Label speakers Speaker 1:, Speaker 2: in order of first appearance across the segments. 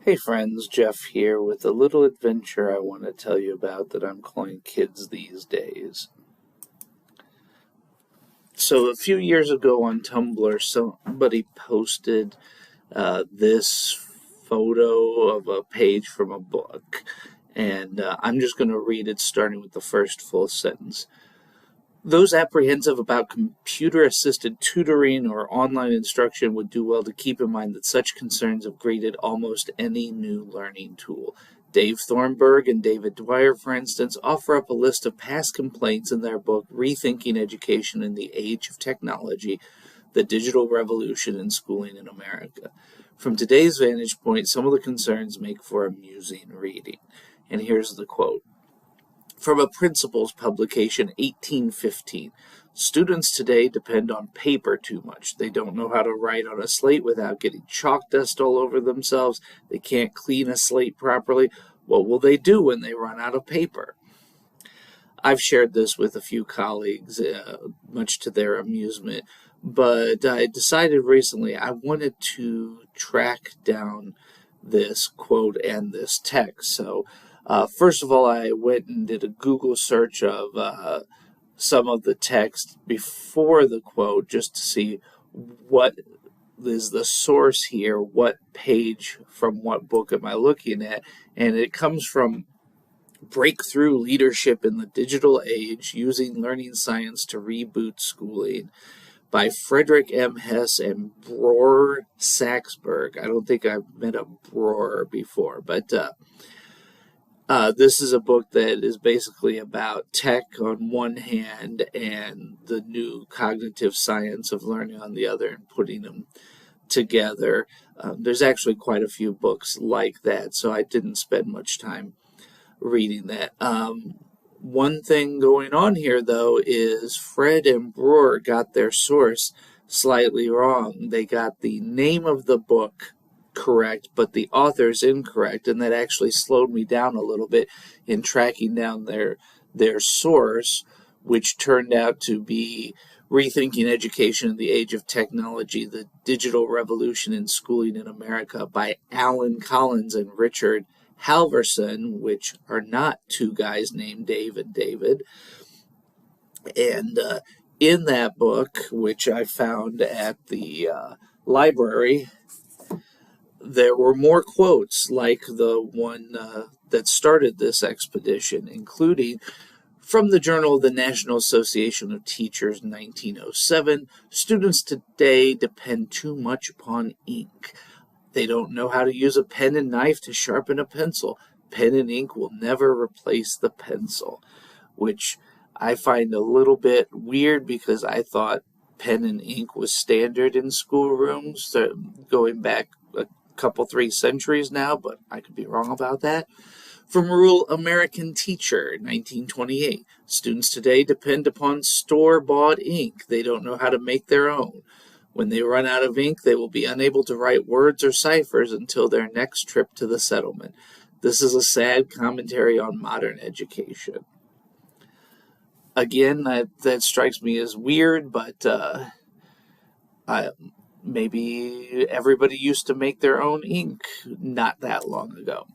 Speaker 1: Hey friends, Jeff here with a little adventure I want to tell you about that I'm calling Kids These Days. So a few years ago on Tumblr, somebody posted this photo of a page from a book, and I'm just going to read it starting with the first full sentence. Those apprehensive about computer-assisted tutoring or online instruction would do well to keep in mind that such concerns have greeted almost any new learning tool. Dave Thornburg and David Dwyer, for instance, offer up a list of past complaints in their book, Rethinking Education in the Age of Technology, The Digital Revolution in Schooling in America. From today's vantage point, some of the concerns make for amusing reading. And here's the quote. From a principal's publication, 1815, students today depend on paper too much. They don't know how to write on a slate without getting chalk dust all over themselves. They can't clean a slate properly. What will they do when they run out of paper? I've shared this with a few colleagues, much to their amusement, but I decided recently I wanted to track down this quote and this text. So first of all, I went and did a Google search of some of the text before the quote just to see what is the source here, what page from what book am I looking at, and it comes from Breakthrough Leadership in the Digital Age, Using Learning Science to Reboot Schooling by Frederick M. Hess and Bror Saxberg. I don't think I've met a Bror before, but this is a book that is basically about tech on one hand and the new cognitive science of learning on the other and putting them together. There's actually quite a few books like that, so I didn't spend much time reading that. One thing going on here, though, is Fred and Bror got their source slightly wrong. They got the name of the book correct, but the author's incorrect, and that actually slowed me down a little bit in tracking down their source, which turned out to be Rethinking Education in the Age of Technology, The Digital Revolution in Schooling in America by Alan Collins and Richard Halverson, which are not two guys named Dave and David. And in that book, which I found at the library, there were more quotes like the one that started this expedition, including from the Journal of the National Association of Teachers, 1907, students today depend too much upon ink. They don't know how to use a pen and knife to sharpen a pencil. Pen and ink will never replace the pencil, which I find a little bit weird because I thought pen and ink was standard in schoolrooms going back a couple, 3 centuries now, but I could be wrong about that. From Rural American Teacher, 1928, students today depend upon store-bought ink. They don't know how to make their own. When they run out of ink, they will be unable to write words or ciphers until their next trip to the settlement. This is a sad commentary on modern education. Again, that strikes me as weird, but maybe everybody used to make their own ink not that long ago.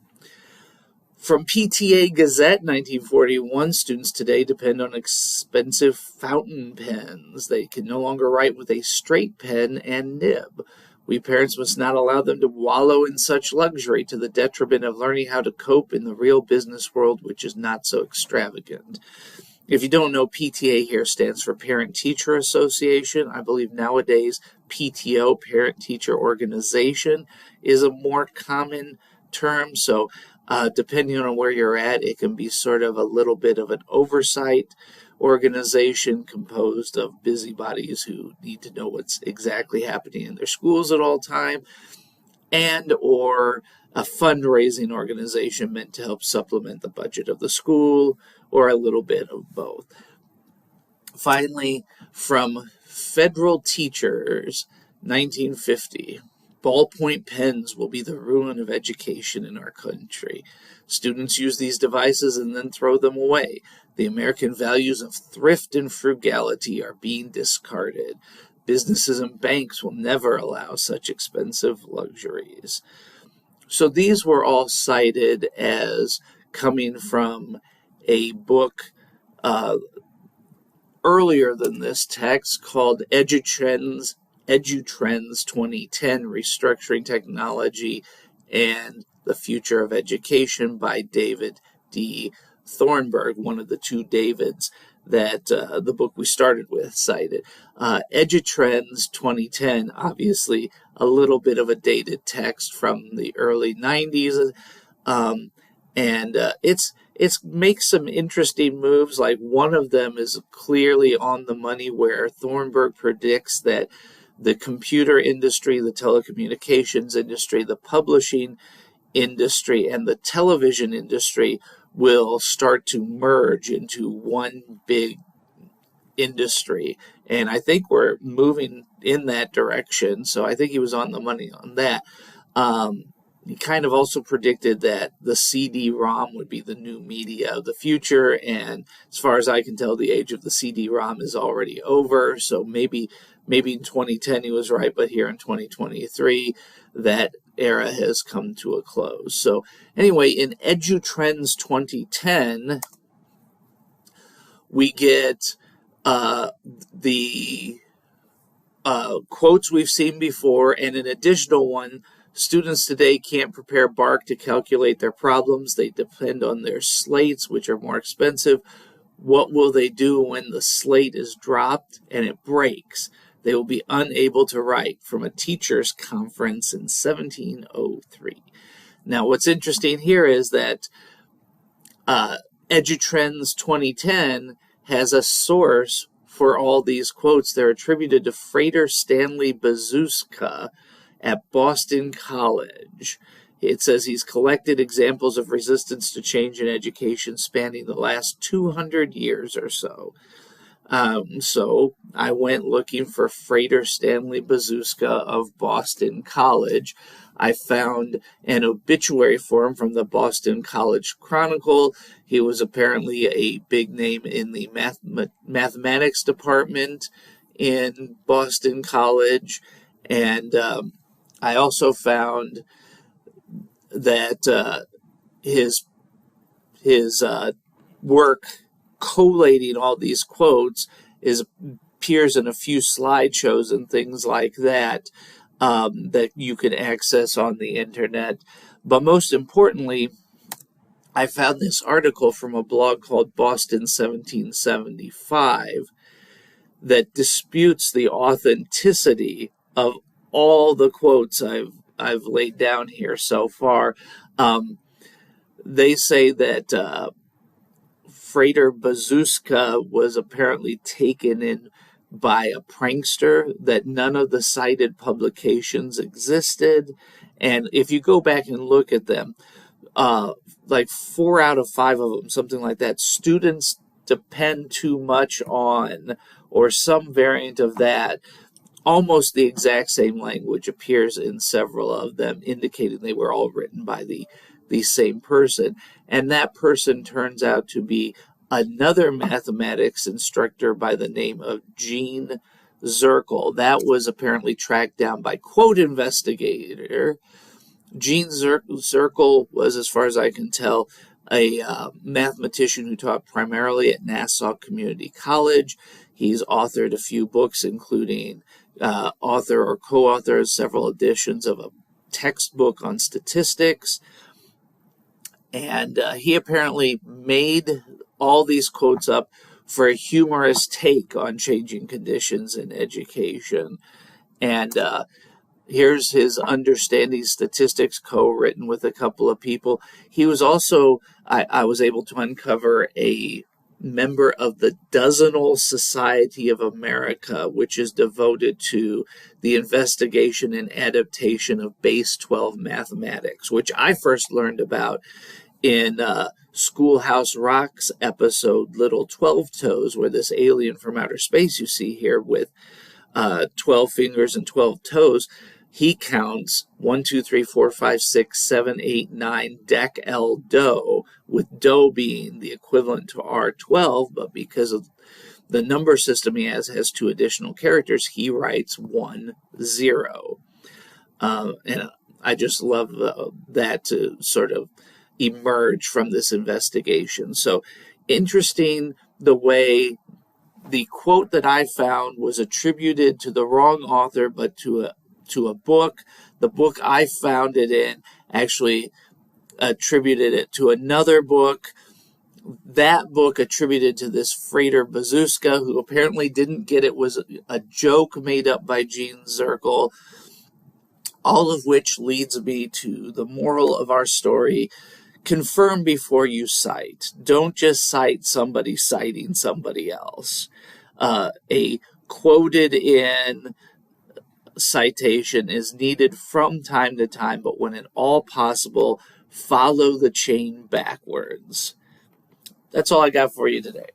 Speaker 1: From PTA Gazette, 1941, students today depend on expensive fountain pens. They can no longer write with a straight pen and nib. We parents must not allow them to wallow in such luxury to the detriment of learning how to cope in the real business world, which is not so extravagant. If you don't know, PTA here stands for Parent Teacher Association. I believe nowadays PTO, Parent Teacher Organization, is a more common term. So depending on where you're at, it can be sort of a little bit of an oversight organization composed of busybodies who need to know what's exactly happening in their schools at all time, and or a fundraising organization meant to help supplement the budget of the school, or a little bit of both. Finally, from Federal Teachers, 1950, ballpoint pens will be the ruin of education in our country. Students use these devices and then throw them away. The American values of thrift and frugality are being discarded. Businesses and banks will never allow such expensive luxuries. So these were all cited as coming from a book earlier than this text called EduTrends 2010, Restructuring Technology and the Future of Education by David D. Thornburg, one of the two Davids that the book we started with cited. EduTrends 2010, obviously a little bit of a dated text from the early 90s, and it's makes some interesting moves. Like, one of them is clearly on the money, where Thornburg predicts that the computer industry, the telecommunications industry, the publishing industry, and the television industry will start to merge into one big industry. And I think we're moving in that direction. So I think he was on the money on that. He kind of also predicted that the CD-ROM would be the new media of the future, and as far as I can tell, the age of the CD-ROM is already over. So maybe in 2010 he was right, but here in 2023, that era has come to a close. So anyway, in EduTrends 2010, we get the quotes we've seen before, and an additional one. Students today can't prepare bark to calculate their problems. They depend on their slates, which are more expensive. What will they do when the slate is dropped and it breaks? They will be unable to write, from a teachers' conference in 1703. Now, what's interesting here is that EduTrends 2010 has a source for all these quotes. They're attributed to Frater Stanley Bazuska at Boston College. It says he's collected examples of resistance to change in education spanning the last 200 years or so. So I went looking for Frater Stanley Bazuska of Boston College. I found an obituary for him from the Boston College Chronicle. He was apparently a big name in the mathematics department in Boston College. And I also found that his work collating all these quotes appears in a few slideshows and things like that that you can access on the internet. But most importantly, I found this article from a blog called Boston 1775 that disputes the authenticity of all the quotes I've laid down here so far. They say that Frater Bazuska was apparently taken in by a prankster, that none of the cited publications existed. And if you go back and look at them, like 4 out of 5 of them, something like that, students depend too much on, or some variant of that. Almost the exact same language appears in several of them, indicating they were all written by the same person. And that person turns out to be another mathematics instructor by the name of Gene Zirkel. That was apparently tracked down by Quote Investigator. Gene Zirkel was, as far as I can tell, a mathematician who taught primarily at Nassau Community College. He's authored a few books, including author or co-author of several editions of a textbook on statistics. And he apparently made all these quotes up for a humorous take on changing conditions in education. And here's his Understanding Statistics, co-written with a couple of people. He was also, I was able to uncover, a member of the Dozenal Society of America, which is devoted to the investigation and adaptation of base 12 mathematics, which I first learned about in Schoolhouse Rock's episode Little 12 Toes, where this alien from outer space you see here with 12 fingers and 12 toes, he counts 1, 2, 3, 4, 5, 6, 7, 8, 9 dec L do, with do being the equivalent to R12, but because of the number system he has 2 additional characters, he writes 1, 0. And I just love that to sort of emerge from this investigation. So interesting the way the quote that I found was attributed to the wrong author, but to a book. The book I found it in actually attributed it to another book. That book attributed to this Frater Bazuska, who apparently didn't get it was a joke made up by Gene Zirkel. All of which leads me to the moral of our story. Confirm before you cite. Don't just cite somebody citing somebody else. A quoted in citation is needed from time to time, but when at all possible, follow the chain backwards. That's all I got for you today.